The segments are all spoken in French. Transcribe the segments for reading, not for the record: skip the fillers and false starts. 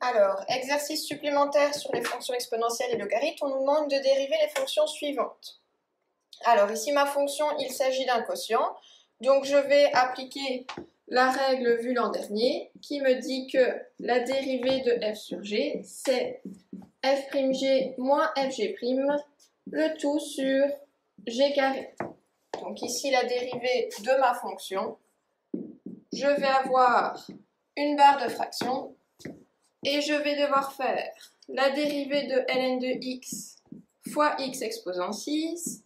Alors, exercice supplémentaire sur les fonctions exponentielles et logarithmes, on nous demande de dériver les fonctions suivantes. Alors ici, ma fonction, il s'agit d'un quotient, donc je vais appliquer la règle vue l'an dernier, qui me dit que la dérivée de f sur g, c'est f'g moins fg', le tout sur g carré. Donc ici, la dérivée de ma fonction, je vais avoir une barre de fraction, et je vais devoir faire la dérivée de ln de x fois x exposant 6,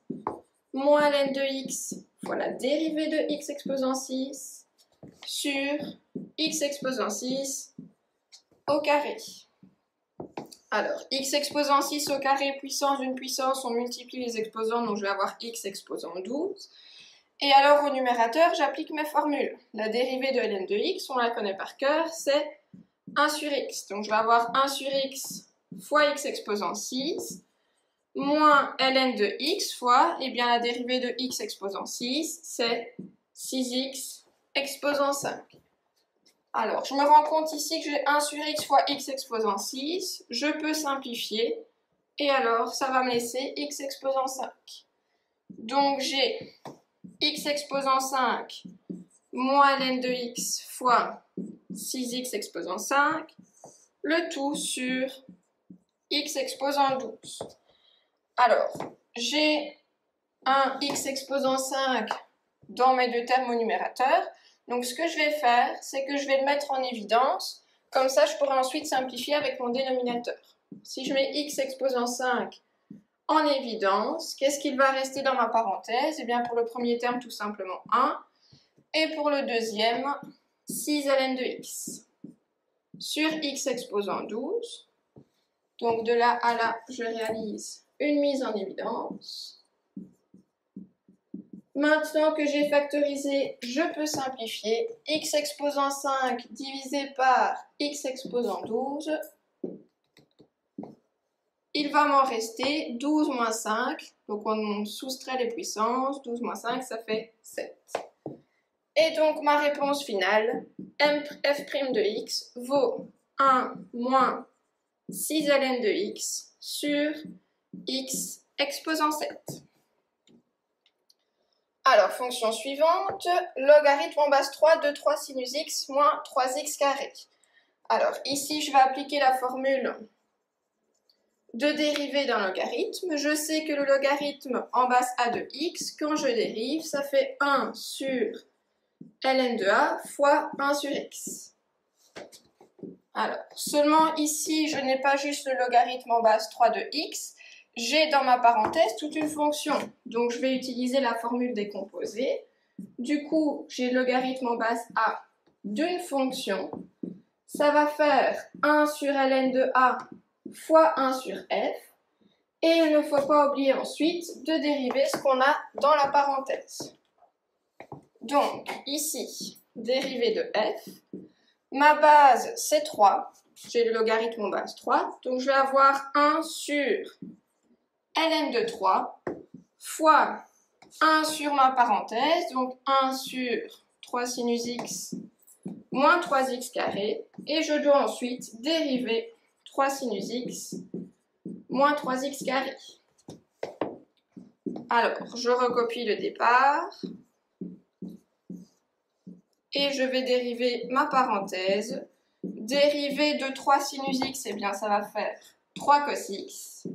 moins ln de x fois la dérivée de x exposant 6, sur x exposant 6 au carré. Alors, x exposant 6 au carré, puissance d'une puissance, on multiplie les exposants, donc je vais avoir x exposant 12. Et alors, au numérateur, j'applique mes formules. La dérivée de ln de x, on la connaît par cœur, c'est 1 sur x. Donc, je vais avoir 1 sur x fois x exposant 6, moins ln de x fois, eh bien, la dérivée de x exposant 6, c'est 6x exposant 5. Alors, je me rends compte ici que j'ai 1 sur x fois x exposant 6. Je peux simplifier. Et alors, ça va me laisser x exposant 5. Donc, j'ai x exposant 5 moins ln de x fois 6x exposant 5, le tout sur x exposant 12. Alors, j'ai un x exposant 5 dans mes deux termes au numérateur. Donc, ce que je vais faire, c'est que je vais le mettre en évidence. Comme ça, je pourrai ensuite simplifier avec mon dénominateur. Si je mets x exposant 5 en évidence, qu'est-ce qu'il va rester dans ma parenthèse? Eh bien, pour le premier terme, tout simplement 1. Et pour le deuxième, 6 ln de x sur x exposant 12. Donc, de là à là, je réalise une mise en évidence. Maintenant que j'ai factorisé, je peux simplifier. X exposant 5 divisé par x exposant 12. Il va m'en rester 12 moins 5. Donc on soustrait les puissances. 12 moins 5, ça fait 7. Et donc ma réponse finale, f' de x vaut 1 moins 6 ln de x sur x exposant 7. Alors, fonction suivante, logarithme en base 3 de 3 sinus x moins 3x carré. Alors, ici, je vais appliquer la formule de dérivée d'un logarithme. Je sais que le logarithme en base a de x, quand je dérive, ça fait 1 sur ln de a fois 1 sur x. Alors, seulement ici, je n'ai pas juste le logarithme en base 3 de x, j'ai dans ma parenthèse toute une fonction. Donc, je vais utiliser la formule décomposée. Du coup, j'ai le logarithme en base a d'une fonction. Ça va faire 1 sur ln de a fois 1 sur f. Et il ne faut pas oublier ensuite de dériver ce qu'on a dans la parenthèse. Donc, ici, dérivée de f. Ma base, c'est 3. J'ai le logarithme en base 3. Donc, je vais avoir 1 sur ln de 3 fois 1 sur ma parenthèse, donc 1 sur 3 sinus x moins 3x carré, et je dois ensuite dériver 3 sinus x moins 3x carré. Alors, je recopie le départ, et je vais dériver ma parenthèse. Dérivée de 3 sinus x, eh bien ça va faire 3 cos x.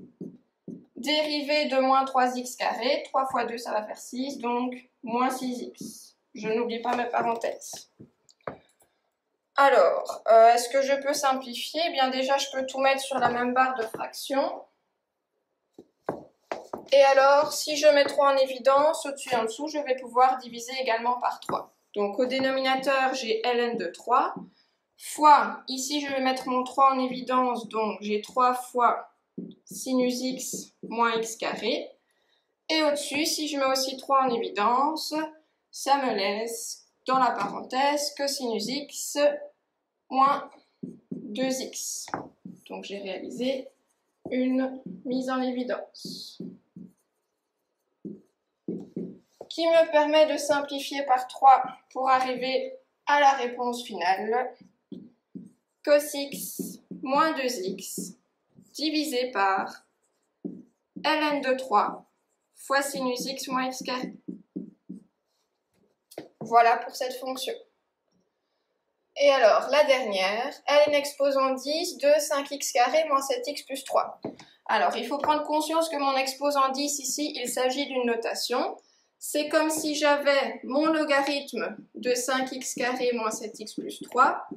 Dérivée de moins 3x carré, 3 fois 2, ça va faire 6, donc moins 6x. Je n'oublie pas mes parenthèses. Alors, est-ce que je peux simplifier? Eh bien déjà, je peux tout mettre sur la même barre de fraction. Et alors, si je mets 3 en évidence, au-dessus et en dessous, je vais pouvoir diviser également par 3. Donc au dénominateur, j'ai ln de 3, fois, ici je vais mettre mon 3 en évidence, donc j'ai 3 fois sinus x moins x carré. Et au-dessus, si je mets aussi 3 en évidence, ça me laisse dans la parenthèse que sinus x moins 2x. Donc j'ai réalisé une mise en évidence qui me permet de simplifier par 3 pour arriver à la réponse finale. Cos x moins 2x divisé par ln de 3 fois sinus x moins x carré. Voilà pour cette fonction. Et alors, la dernière, ln exposant 10 de 5x carré moins 7x plus 3. Alors, il faut prendre conscience que mon exposant 10 ici, il s'agit d'une notation. C'est comme si j'avais mon logarithme de 5x carré moins 7x plus 3,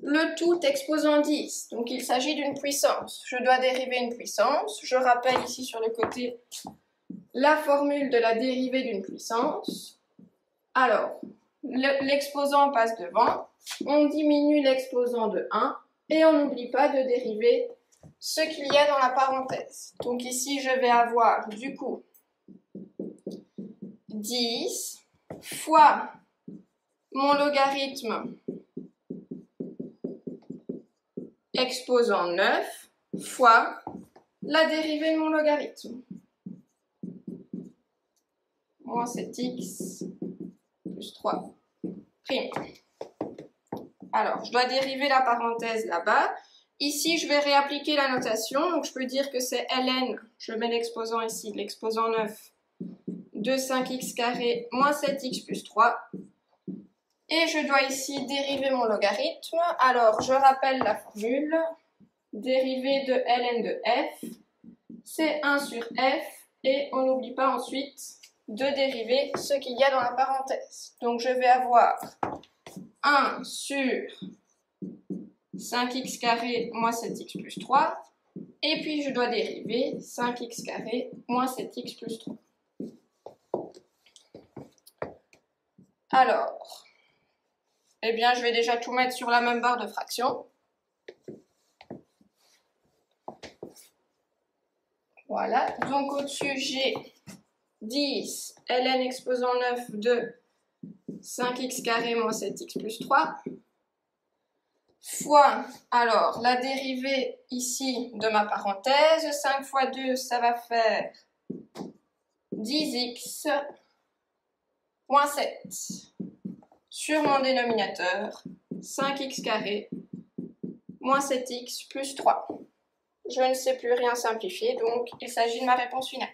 le tout exposant 10. Donc, il s'agit d'une puissance. Je dois dériver une puissance. Je rappelle ici sur le côté la formule de la dérivée d'une puissance. Alors, l'exposant passe devant, on diminue l'exposant de 1 et on n'oublie pas de dériver ce qu'il y a dans la parenthèse. Donc ici, je vais avoir du coup 10 fois mon logarithme exposant 9 fois la dérivée de mon logarithme. Moins 7x plus 3 prime. Alors, je dois dériver la parenthèse là-bas. Ici, je vais réappliquer la notation. Donc, je peux dire que c'est ln, je mets l'exposant ici, l'exposant 9, de 5x carré moins 7x plus 3. Et je dois ici dériver mon logarithme. Alors, je rappelle la formule. Dérivée de ln de f, c'est 1 sur f. Et on n'oublie pas ensuite de dériver ce qu'il y a dans la parenthèse. Donc, je vais avoir 1 sur 5x carré moins 7x plus 3. Et puis, je dois dériver 5x carré moins 7x plus 3. Alors, eh bien, je vais déjà tout mettre sur la même barre de fraction. Voilà. Donc, au-dessus, j'ai 10 ln exposant 9 de 5x carré moins 7x plus 3 fois, alors, la dérivée ici de ma parenthèse, 5 fois 2, ça va faire 10x moins 7 sur mon dénominateur, 5x carré moins 7x plus 3. Je ne sais plus rien simplifier, donc il s'agit de ma réponse finale.